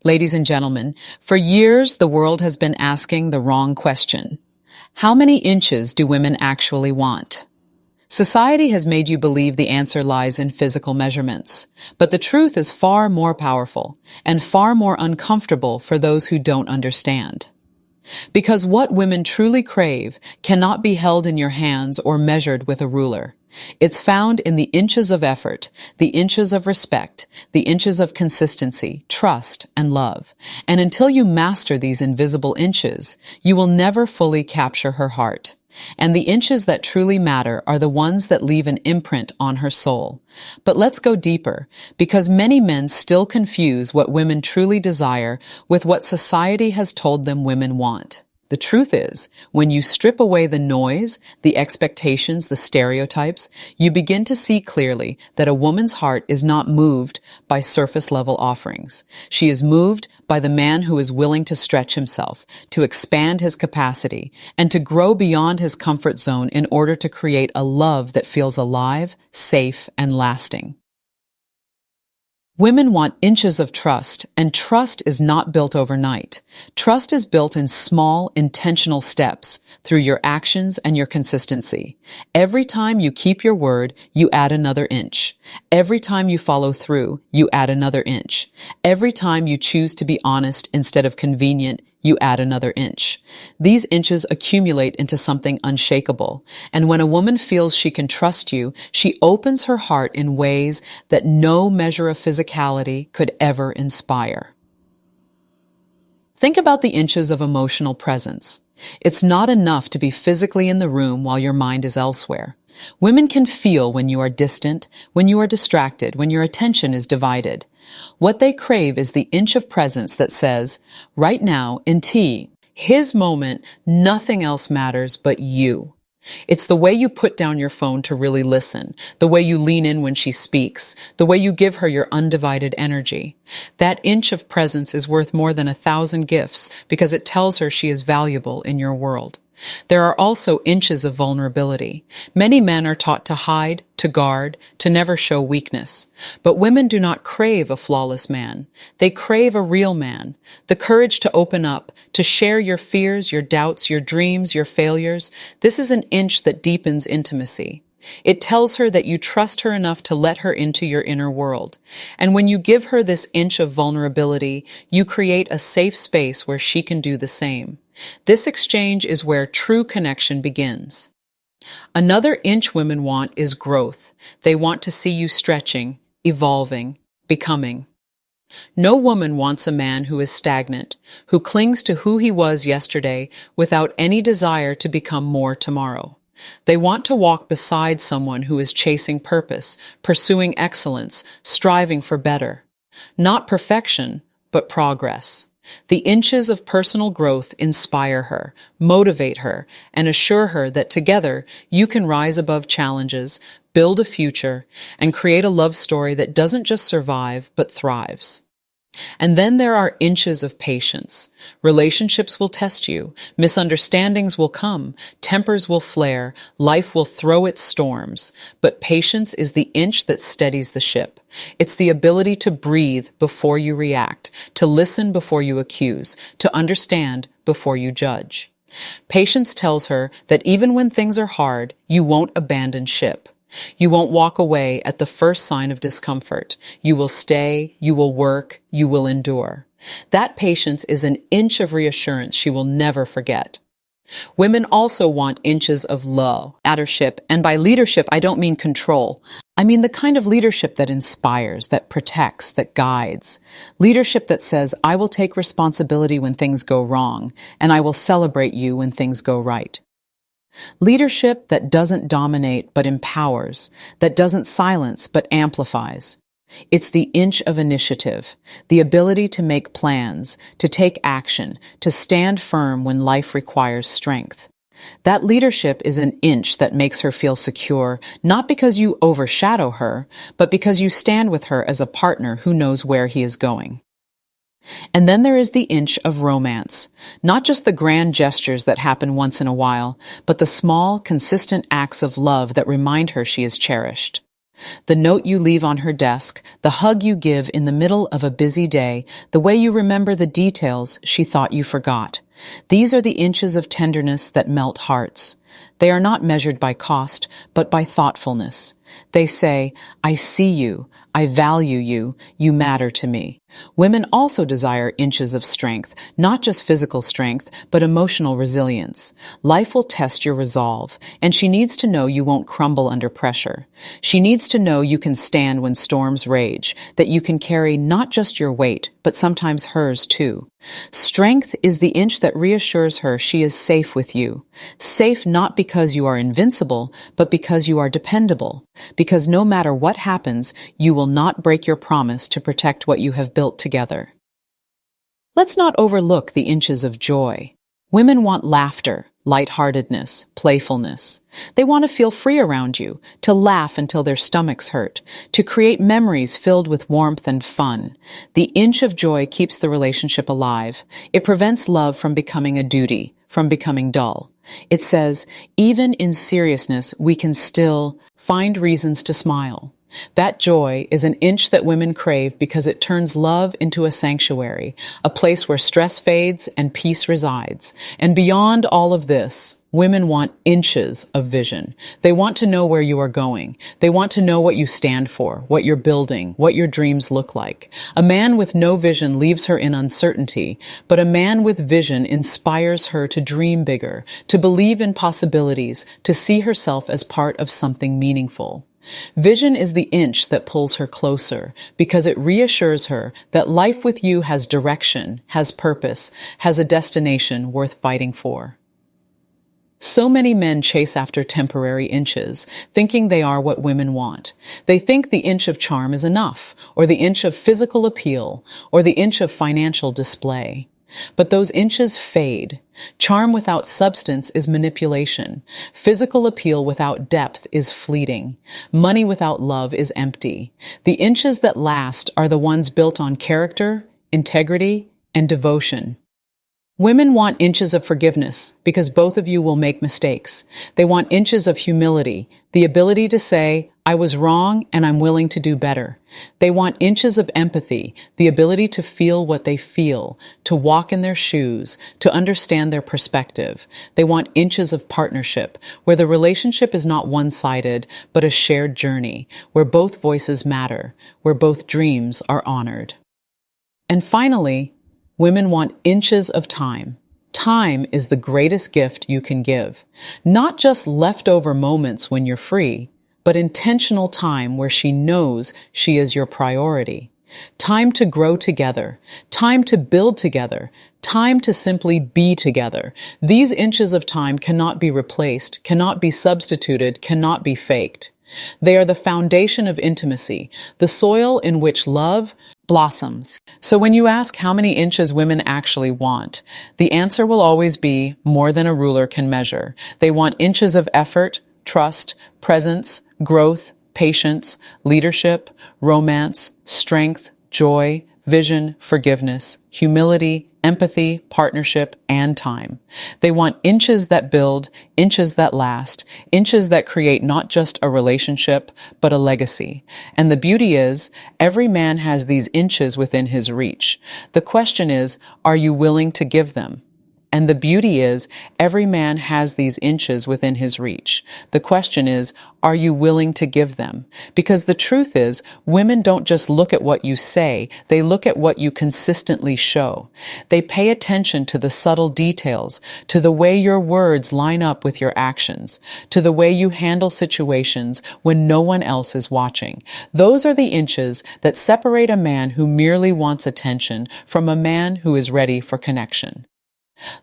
Ladies and gentlemen, for years the world has been asking the wrong question. How many inches do women actually want? Society has made you believe the answer lies in physical measurements, but the truth is far more powerful and far more uncomfortable for those who don't understand. Because what women truly crave cannot be held in your hands or measured with a ruler. It's found in the inches of effort, the inches of respect, the inches of consistency, trust, and love. And until you master these invisible inches, you will never fully capture her heart. And the inches that truly matter are the ones that leave an imprint on her soul. But let's go deeper, because many men still confuse what women truly desire with what society has told them women want. The truth is, when you strip away the noise, the expectations, the stereotypes, you begin to see clearly that a woman's heart is not moved by surface-level offerings. She is moved by the man who is willing to stretch himself, to expand his capacity, and to grow beyond his comfort zone in order to create a love that feels alive, safe, and lasting. Women want inches of trust, and trust is not built overnight. Trust is built in small, intentional steps through your actions and your consistency. Every time you keep your word, you add another inch. Every time you follow through, you add another inch. Every time you choose to be honest instead of convenient, you add another inch. These inches accumulate into something unshakable. And when a woman feels she can trust you, she opens her heart in ways that no measure of physicality could ever inspire. Think about the inches of emotional presence. It's not enough to be physically in the room while your mind is elsewhere. Women can feel when you are distant, when you are distracted, when your attention is divided. What they crave is the inch of presence that says, right now, in T, his moment, nothing else matters but you. It's the way you put down your phone to really listen, the way you lean in when she speaks, the way you give her your undivided energy. That inch of presence is worth more than 1,000 gifts because it tells her she is valuable in your world. There are also inches of vulnerability. Many men are taught to hide, to guard, to never show weakness. But women do not crave a flawless man. They crave a real man. The courage to open up, to share your fears, your doubts, your dreams, your failures. This is an inch that deepens intimacy. It tells her that you trust her enough to let her into your inner world. And when you give her this inch of vulnerability, you create a safe space where she can do the same. This exchange is where true connection begins. Another inch women want is growth. They want to see you stretching, evolving, becoming. No woman wants a man who is stagnant, who clings to who he was yesterday without any desire to become more tomorrow. They want to walk beside someone who is chasing purpose, pursuing excellence, striving for better. Not perfection, but progress. The inches of personal growth inspire her, motivate her, and assure her that together you can rise above challenges, build a future, and create a love story that doesn't just survive, but thrives. And then there are inches of patience. Relationships will test you, misunderstandings will come, tempers will flare, life will throw its storms. But patience is the inch that steadies the ship. It's the ability to breathe before you react, to listen before you accuse, to understand before you judge. Patience tells her that even when things are hard, you won't abandon ship. You won't walk away at the first sign of discomfort. You will stay, you will work, you will endure. That patience is an inch of reassurance she will never forget. Women also want inches of leadership, and by leadership I don't mean control. I mean the kind of leadership that inspires, that protects, that guides. Leadership that says, I will take responsibility when things go wrong, and I will celebrate you when things go right. Leadership that doesn't dominate but empowers, that doesn't silence but amplifies. It's the inch of initiative, the ability to make plans, to take action, to stand firm when life requires strength. That leadership is an inch that makes her feel secure, not because you overshadow her, but because you stand with her as a partner who knows where he is going. And then there is the inch of romance, not just the grand gestures that happen once in a while, but the small, consistent acts of love that remind her she is cherished. The note you leave on her desk, the hug you give in the middle of a busy day, the way you remember the details she thought you forgot. These are the inches of tenderness that melt hearts. They are not measured by cost, but by thoughtfulness. They say, I see you, I value you, you matter to me. Women also desire inches of strength, not just physical strength, but emotional resilience. Life will test your resolve, and she needs to know you won't crumble under pressure. She needs to know you can stand when storms rage, that you can carry not just your weight, but sometimes hers too. Strength is the inch that reassures her she is safe with you. Safe not because you are invincible, but because you are dependable. Because no matter what happens, you will not break your promise to protect what you have built together. Let's not overlook the inches of joy. Women want laughter, lightheartedness, playfulness. They want to feel free around you, to laugh until their stomachs hurt, to create memories filled with warmth and fun. The inch of joy keeps the relationship alive. It prevents love from becoming a duty, from becoming dull. It says, even in seriousness, we can still find reasons to smile. That joy is an inch that women crave because it turns love into a sanctuary, a place where stress fades and peace resides. And beyond all of this, women want inches of vision. They want to know where you are going. They want to know what you stand for, what you're building, what your dreams look like. A man with no vision leaves her in uncertainty, but a man with vision inspires her to dream bigger, to believe in possibilities, to see herself as part of something meaningful. Vision is the inch that pulls her closer because it reassures her that life with you has direction, has purpose, has a destination worth fighting for. So many men chase after temporary inches, thinking they are what women want. They think the inch of charm is enough, or the inch of physical appeal, or the inch of financial display. But those inches fade. Charm without substance is manipulation. Physical appeal without depth is fleeting. Money without love is empty. The inches that last are the ones built on character, integrity, and devotion. Women want inches of forgiveness because both of you will make mistakes. They want inches of humility, the ability to say, I was wrong and I'm willing to do better. They want inches of empathy, the ability to feel what they feel, to walk in their shoes, to understand their perspective. They want inches of partnership, where the relationship is not one-sided, but a shared journey, where both voices matter, where both dreams are honored. And finally, women want inches of time. Time is the greatest gift you can give. Not just leftover moments when you're free, but intentional time where she knows she is your priority. Time to grow together, time to build together, time to simply be together. These inches of time cannot be replaced, cannot be substituted, cannot be faked. They are the foundation of intimacy, the soil in which love blossoms. So when you ask how many inches women actually want, the answer will always be more than a ruler can measure. They want inches of effort, trust, presence, growth, patience, leadership, romance, strength, joy, vision, forgiveness, humility, empathy, partnership, and time. They want inches that build, inches that last, inches that create not just a relationship, but a legacy. And the beauty is, every man has these inches within his reach. The question is, are you willing to give them? And the beauty is, every man has these inches within his reach. The question is, are you willing to give them? Because the truth is, women don't just look at what you say, they look at what you consistently show. They pay attention to the subtle details, to the way your words line up with your actions, to the way you handle situations when no one else is watching. Those are the inches that separate a man who merely wants attention from a man who is ready for connection.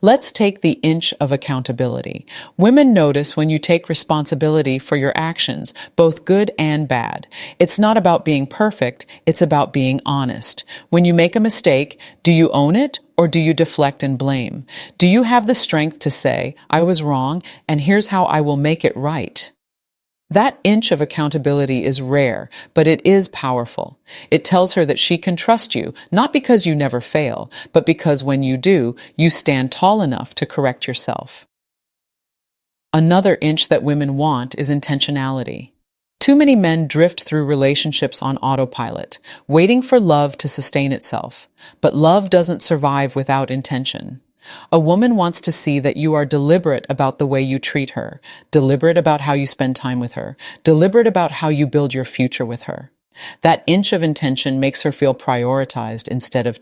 Let's take the inch of accountability. Women notice when you take responsibility for your actions, both good and bad. It's not about being perfect, it's about being honest. When you make a mistake, do you own it or do you deflect and blame? Do you have the strength to say, I was wrong and here's how I will make it right? That inch of accountability is rare, but it is powerful. It tells her that she can trust you, not because you never fail, but because when you do, you stand tall enough to correct yourself. Another inch that women want is intentionality. Too many men drift through relationships on autopilot, waiting for love to sustain itself. But love doesn't survive without intention. A woman wants to see that you are deliberate about the way you treat her, deliberate about how you spend time with her, deliberate about how you build your future with her. That inch of intention makes her feel prioritized instead of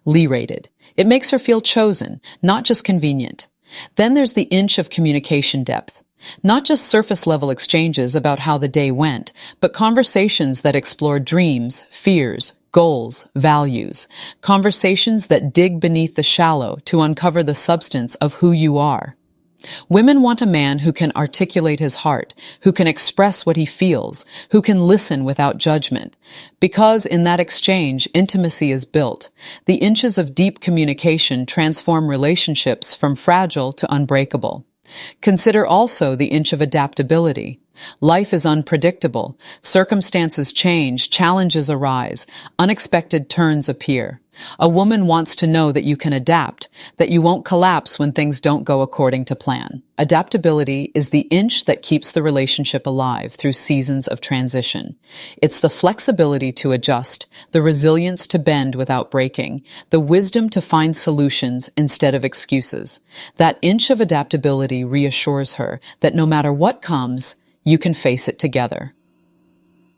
Lee-rated. It makes her feel chosen, not just convenient. Then there's the inch of communication depth. Not just surface-level exchanges about how the day went, but conversations that explore dreams, fears, goals, values. Conversations that dig beneath the shallow to uncover the substance of who you are. Women want a man who can articulate his heart, who can express what he feels, who can listen without judgment. Because in that exchange, intimacy is built. The inches of deep communication transform relationships from fragile to unbreakable. Consider also the inch of adaptability. Life is unpredictable. Circumstances change, challenges arise, unexpected turns appear. A woman wants to know that you can adapt, that you won't collapse when things don't go according to plan. Adaptability is the inch that keeps the relationship alive through seasons of transition. It's the flexibility to adjust, the resilience to bend without breaking, the wisdom to find solutions instead of excuses. That inch of adaptability reassures her that no matter what comes, you can face it together.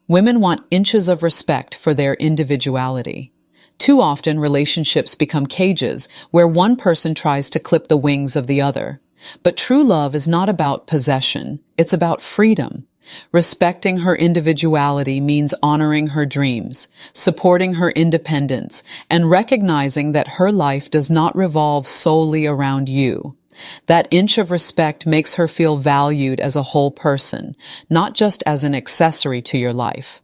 Women want inches of respect for their individuality. Too often, relationships become cages where one person tries to clip the wings of the other. But true love is not about possession. It's about freedom. Respecting her individuality means honoring her dreams, supporting her independence, and recognizing that her life does not revolve solely around you. That inch of respect makes her feel valued as a whole person, not just as an accessory to your life.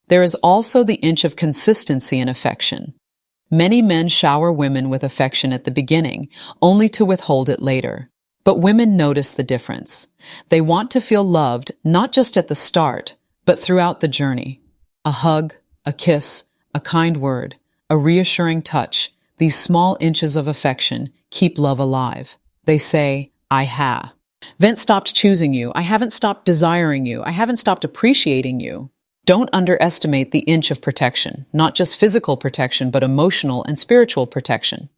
There is also the inch of consistency in affection. Many men shower women with affection at the beginning, only to withhold it later. But women notice the difference. They want to feel loved not just at the start, but throughout the journey. A hug, a kiss, a kind word, a reassuring touch, these small inches of affection keep love alive. They say, I haven't stopped choosing you. I haven't stopped desiring you. I haven't stopped appreciating you. Don't underestimate the inch of protection, not just physical protection, but emotional and spiritual protection.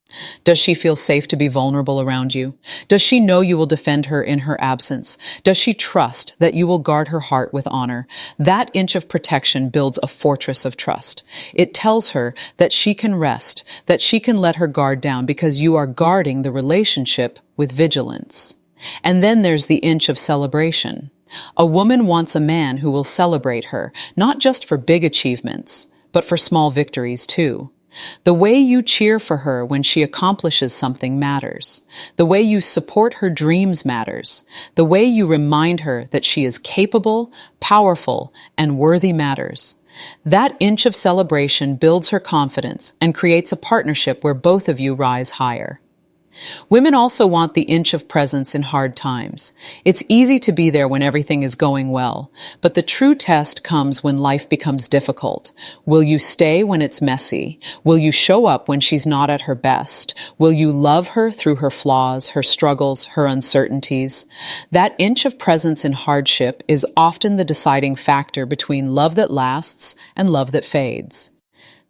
Does she feel safe to be vulnerable around you? Does she know you will defend her in her absence? Does she trust that you will guard her heart with honor? That inch of protection builds a fortress of trust. It tells her that she can rest, that she can let her guard down because you are guarding the relationship with vigilance. And then there's the inch of celebration. A woman wants a man who will celebrate her, not just for big achievements, but for small victories too. The way you cheer for her when she accomplishes something matters. The way you support her dreams matters. The way you remind her that she is capable, powerful, and worthy matters. That inch of celebration builds her confidence and creates a partnership where both of you rise higher. Women also want the inch of presence in hard times. It's easy to be there when everything is going well, but the true test comes when life becomes difficult. Will you stay when it's messy? Will you show up when she's not at her best? Will you love her through her flaws, her struggles, her uncertainties? That inch of presence in hardship is often the deciding factor between love that lasts and love that fades.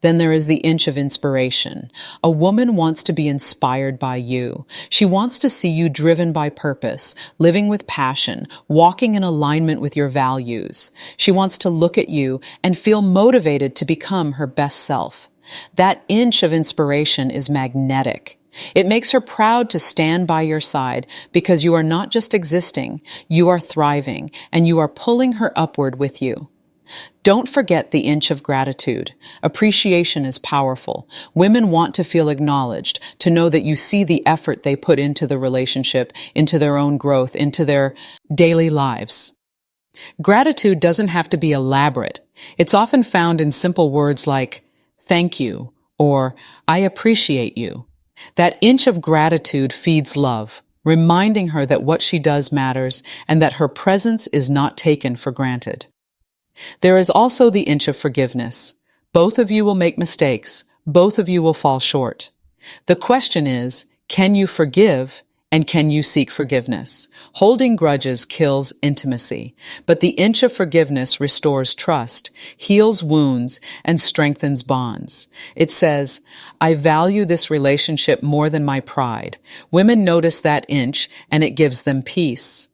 Then there is the inch of inspiration. A woman wants to be inspired by you. She wants to see you driven by purpose, living with passion, walking in alignment with your values. She wants to look at you and feel motivated to become her best self. That inch of inspiration is magnetic. It makes her proud to stand by your side because you are not just existing, you are thriving, and you are pulling her upward with you. Don't forget the inch of gratitude. Appreciation is powerful. Women want to feel acknowledged, to know that you see the effort they put into the relationship, into their own growth, into their daily lives. Gratitude doesn't have to be elaborate. It's often found in simple words like, thank you, or I appreciate you. That inch of gratitude feeds love, reminding her that what she does matters and that her presence is not taken for granted. There is also the inch of forgiveness. Both of you will make mistakes. Both of you will fall short. The question is, can you forgive And can you seek forgiveness? Holding grudges kills intimacy, but the inch of forgiveness restores trust, heals wounds, and strengthens bonds. It says, I value this relationship more than my pride. Women notice that inch, and it gives them peace.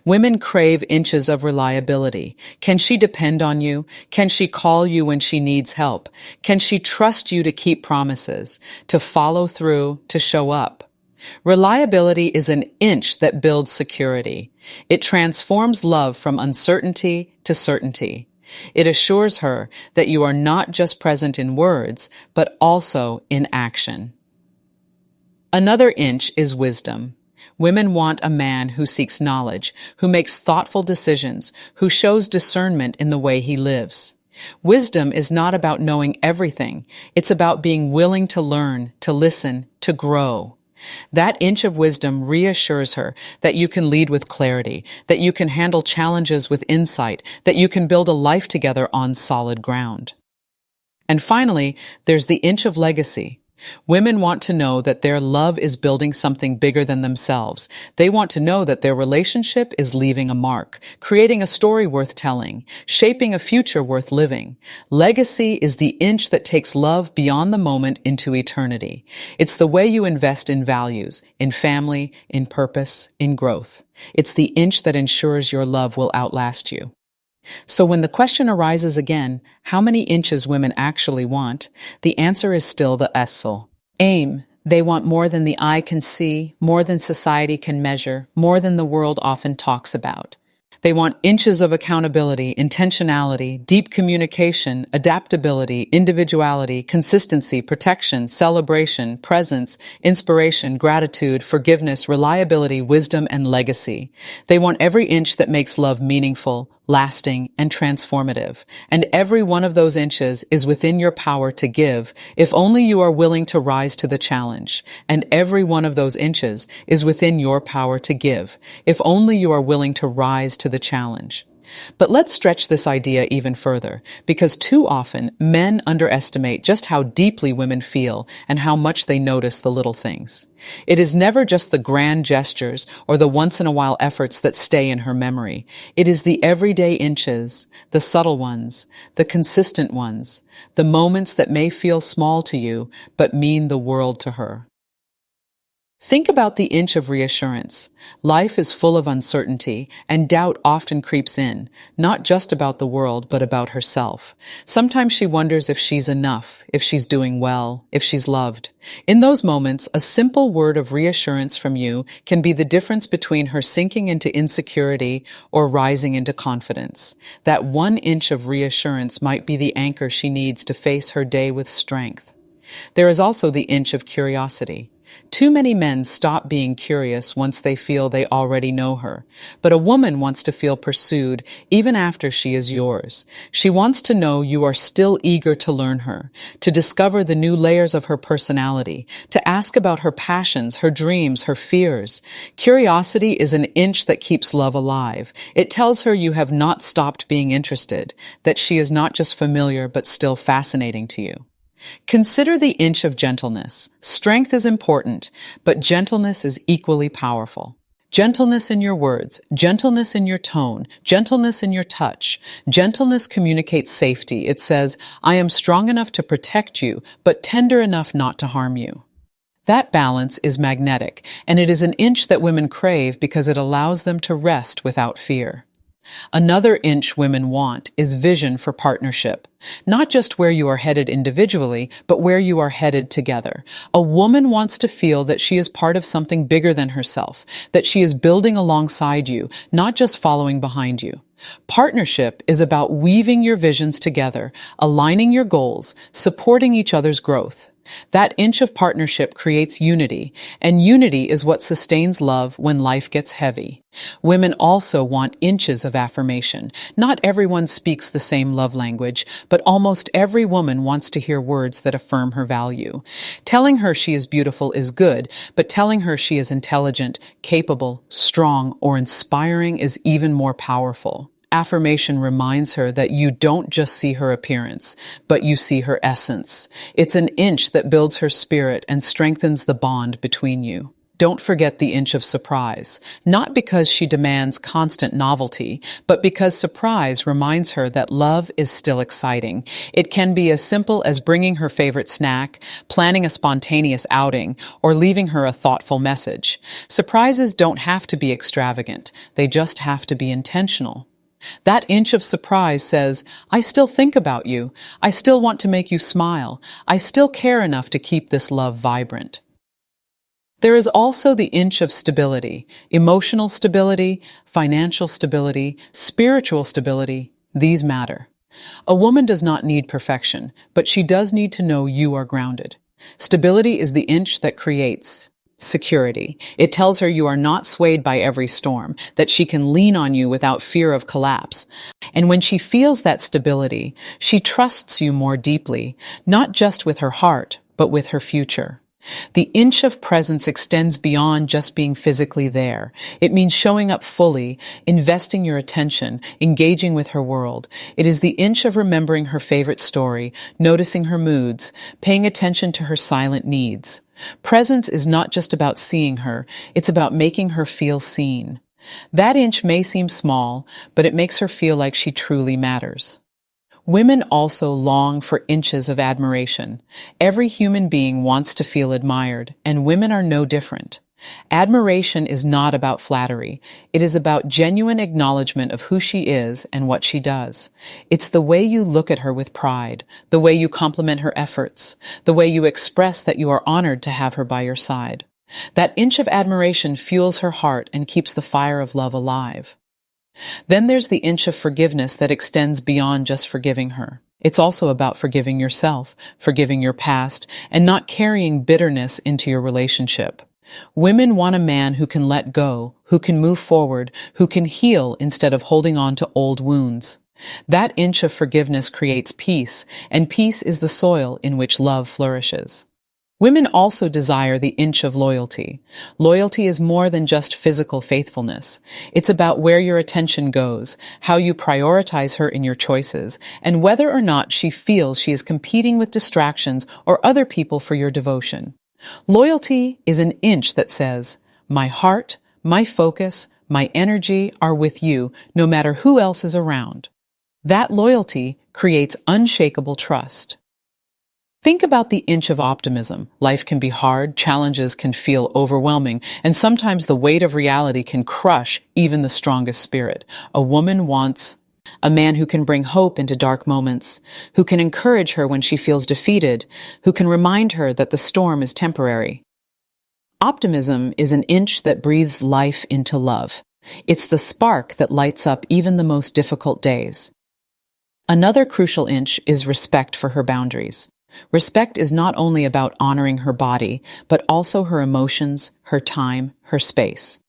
Women crave inches of reliability. Can she depend on you? Can she call you when she needs help? Can she trust you to keep promises, to follow through, to show up? Reliability is an inch that builds security. It transforms love from uncertainty to certainty. It assures her that you are not just present in words, but also in action. Another inch is wisdom. Women want a man who seeks knowledge, who makes thoughtful decisions, who shows discernment in the way he lives. Wisdom is not about knowing everything. It's about being willing to learn, to listen, to grow. That inch of wisdom reassures her that you can lead with clarity, that you can handle challenges with insight, that you can build a life together on solid ground. And finally, there's the inch of legacy. Women want to know that their love is building something bigger than themselves. They want to know that their relationship is leaving a mark, creating a story worth telling, shaping a future worth living. Legacy is the inch that takes love beyond the moment into eternity. It's the way you invest in values, in family, in purpose, in growth. It's the inch that ensures your love will outlast you. So when the question arises again, how many inches women actually want, the answer is still the ESSEL. Aim. They want more than the eye can see, more than society can measure, more than the world often talks about. They want inches of accountability, intentionality, deep communication, adaptability, individuality, consistency, protection, celebration, presence, inspiration, gratitude, forgiveness, reliability, wisdom, and legacy. They want every inch that makes love meaningful, lasting, and transformative. And every one of those inches is within your power to give, if only you are willing to rise to the challenge. And every one of those inches is within your power to give, if only you are willing to rise to the challenge. But let's stretch this idea even further, because too often men underestimate just how deeply women feel and how much they notice the little things. It is never just the grand gestures or the once-in-a-while efforts that stay in her memory. It is the everyday inches, the subtle ones, the consistent ones, the moments that may feel small to you but mean the world to her. Think about the inch of reassurance. Life is full of uncertainty, and doubt often creeps in, not just about the world, but about herself. Sometimes she wonders if she's enough, if she's doing well, if she's loved. In those moments, a simple word of reassurance from you can be the difference between her sinking into insecurity or rising into confidence. That 1 inch of reassurance might be the anchor she needs to face her day with strength. There is also the inch of curiosity. Too many men stop being curious once they feel they already know her. But a woman wants to feel pursued even after she is yours. She wants to know you are still eager to learn her, to discover the new layers of her personality, to ask about her passions, her dreams, her fears. Curiosity is an inch that keeps love alive. It tells her you have not stopped being interested, that she is not just familiar but still fascinating to you. Consider the inch of gentleness. Strength is important, but gentleness is equally powerful. Gentleness in your words, gentleness in your tone, gentleness in your touch. Gentleness communicates safety. It says, I am strong enough to protect you, but tender enough not to harm you. That balance is magnetic, and it is an inch that women crave because it allows them to rest without fear. Another inch women want is vision for partnership. Not just where you are headed individually, but where you are headed together. A woman wants to feel that she is part of something bigger than herself, that she is building alongside you, not just following behind you. Partnership is about weaving your visions together, aligning your goals, supporting each other's growth. That inch of partnership creates unity, and unity is what sustains love when life gets heavy. Women also want inches of affirmation. Not everyone speaks the same love language, but almost every woman wants to hear words that affirm her value. Telling her she is beautiful is good, but telling her she is intelligent, capable, strong, or inspiring is even more powerful. Affirmation reminds her that you don't just see her appearance, but you see her essence. It's an inch that builds her spirit and strengthens the bond between you. Don't forget the inch of surprise, not because she demands constant novelty, but because surprise reminds her that love is still exciting. It can be as simple as bringing her favorite snack, planning a spontaneous outing, or leaving her a thoughtful message. Surprises don't have to be extravagant, they just have to be intentional. That inch of surprise says, I still think about you. I still want to make you smile. I still care enough to keep this love vibrant. There is also the inch of stability, emotional stability, financial stability, spiritual stability. These matter. A woman does not need perfection, but she does need to know you are grounded. Stability is the inch that creates security. It tells her you are not swayed by every storm, that she can lean on you without fear of collapse. And when she feels that stability, she trusts you more deeply, not just with her heart, but with her future. The inch of presence extends beyond just being physically there. It means showing up fully, investing your attention, engaging with her world. It is the inch of remembering her favorite story, noticing her moods, paying attention to her silent needs. Presence is not just about seeing her, it's about making her feel seen. That inch may seem small, but it makes her feel like she truly matters. Women also long for inches of admiration. Every human being wants to feel admired, and women are no different. Admiration is not about flattery. It is about genuine acknowledgement of who she is and what she does. It's the way you look at her with pride, the way you compliment her efforts, the way you express that you are honored to have her by your side. That inch of admiration fuels her heart and keeps the fire of love alive. Then there's the inch of forgiveness that extends beyond just forgiving her. It's also about forgiving yourself, forgiving your past, and not carrying bitterness into your relationship. Women want a man who can let go, who can move forward, who can heal instead of holding on to old wounds. That inch of forgiveness creates peace, and peace is the soil in which love flourishes. Women also desire the inch of loyalty. Loyalty is more than just physical faithfulness. It's about where your attention goes, how you prioritize her in your choices, and whether or not she feels she is competing with distractions or other people for your devotion. Loyalty is an inch that says, my heart, my focus, my energy are with you, no matter who else is around. That loyalty creates unshakable trust. Think about the inch of optimism. Life can be hard, challenges can feel overwhelming, and sometimes the weight of reality can crush even the strongest spirit. A woman wants a man who can bring hope into dark moments, who can encourage her when she feels defeated, who can remind her that the storm is temporary. Optimism is an inch that breathes life into love. It's the spark that lights up even the most difficult days. Another crucial inch is respect for her boundaries. Respect is not only about honoring her body, but also her emotions, her time, her space.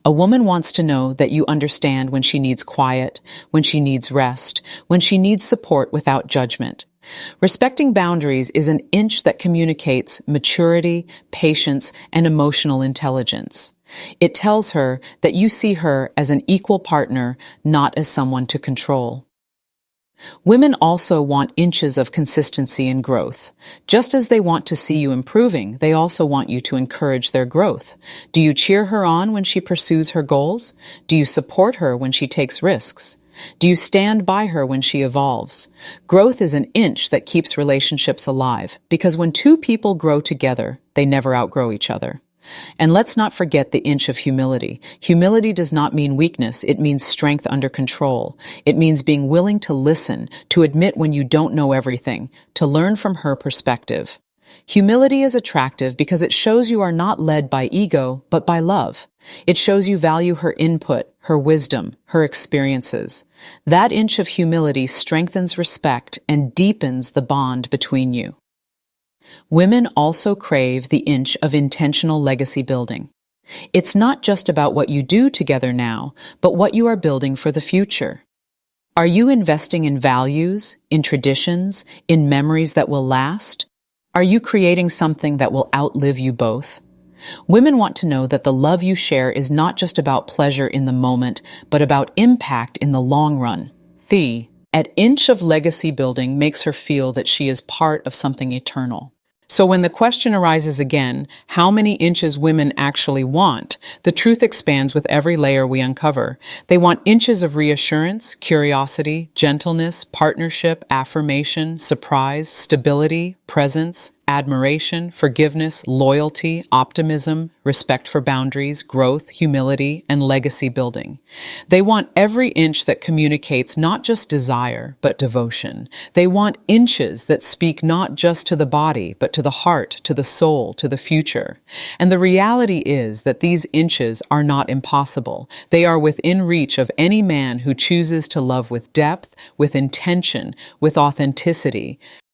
A woman wants to know that you understand when she needs quiet, when she needs rest, when she needs support without judgment. Respecting boundaries is an inch that communicates maturity, patience, and emotional intelligence. It tells her that you see her as an equal partner, not as someone to control. Women also want inches of consistency and growth. Just as they want to see you improving, they also want you to encourage their growth. Do you cheer her on when she pursues her goals? Do you support her when she takes risks? Do you stand by her when she evolves? Growth is an inch that keeps relationships alive, because when two people grow together, they never outgrow each other. And let's not forget the inch of humility. Humility does not mean weakness. It means strength under control. It means being willing to listen, to admit when you don't know everything, to learn from her perspective. Humility is attractive because it shows you are not led by ego, but by love. It shows you value her input, her wisdom, her experiences. That inch of humility strengthens respect and deepens the bond between you. Women also crave the inch of intentional legacy building. It's not just about what you do together now, but what you are building for the future. Are you investing in values, in traditions, in memories that will last? Are you creating something that will outlive you both? Women want to know that the love you share is not just about pleasure in the moment, but about impact in the long run. An inch of legacy building makes her feel that she is part of something eternal. So when the question arises again, how many inches women actually want, the truth expands with every layer we uncover. They want inches of reassurance, curiosity, gentleness, partnership, affirmation, surprise, stability, presence, admiration, forgiveness, loyalty, optimism, respect for boundaries, growth, humility, and legacy building. They want every inch that communicates not just desire, but devotion. They want inches that speak not just to the body, but to the heart, to the soul, to the future. And the reality is that these inches are not impossible. They are within reach of any man who chooses to love with depth, with intention, with authenticity.